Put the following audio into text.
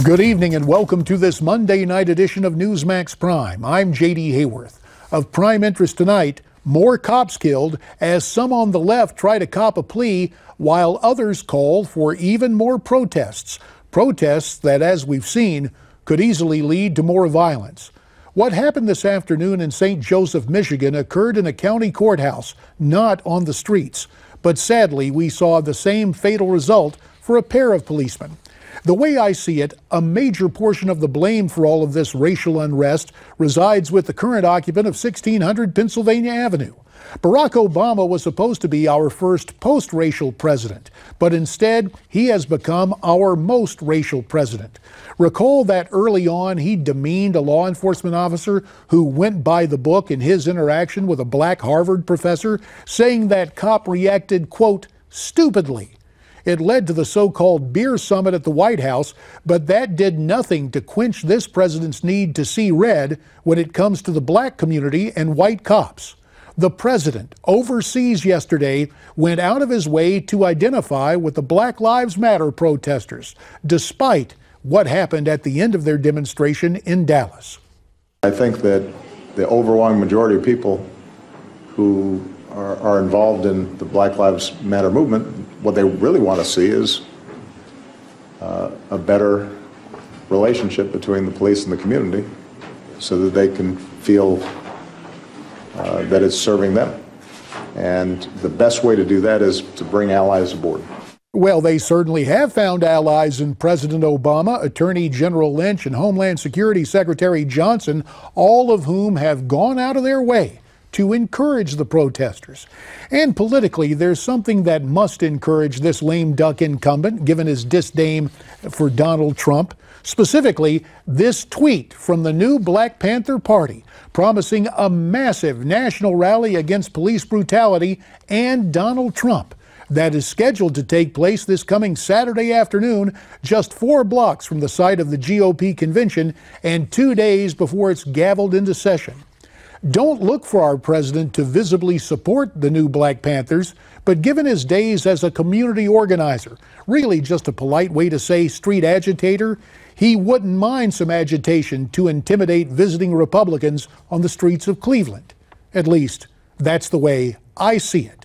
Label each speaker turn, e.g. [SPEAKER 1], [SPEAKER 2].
[SPEAKER 1] Good evening and welcome to this Monday night edition of Newsmax Prime. I'm J.D. Hayworth. Of prime interest tonight, more cops killed as some on the left try to cop a plea while others call for even more protests. Protests that, as we've seen, could easily lead to more violence. What happened this afternoon in St. Joseph, Michigan occurred in a county courthouse, not on the streets. But sadly, we saw the same fatal result for a pair of policemen. The way I see it, a major portion of the blame for all of this racial unrest resides with the current occupant of 1600 Pennsylvania Avenue. Barack Obama was supposed to be our first post-racial president, but instead he has become our most racial president. Recall that early on he demeaned a law enforcement officer who went by the book in his interaction with a black Harvard professor, saying that cop reacted, quote, stupidly. It led to the so-called beer summit at the White House, but that did nothing to quench this president's need to see red when it comes to the black community and white cops. The president, overseas yesterday, went out of his way to identify with the Black Lives Matter protesters, despite what happened at the end of their demonstration in Dallas.
[SPEAKER 2] I think that the overwhelming majority of people who are involved in the Black Lives Matter movement, what they really want to see is a better relationship between the police and the community so that they can feel that it's serving them. And the best way to do that is to bring allies aboard.
[SPEAKER 1] Well, they certainly have found allies in President Obama, Attorney General Lynch, and Homeland Security Secretary Johnson, all of whom have gone out of their way to encourage the protesters. And politically, there's something that must encourage this lame duck incumbent, given his disdain for Donald Trump. Specifically, this tweet from the new Black Panther Party promising a massive national rally against police brutality and Donald Trump that is scheduled to take place this coming Saturday afternoon, just 4 blocks from the site of the GOP convention and 2 days before it's gavelled into session. Don't look for our president to visibly support the new Black Panthers, but given his days as a community organizer, really just a polite way to say street agitator, he wouldn't mind some agitation to intimidate visiting Republicans on the streets of Cleveland. At least, that's the way I see it.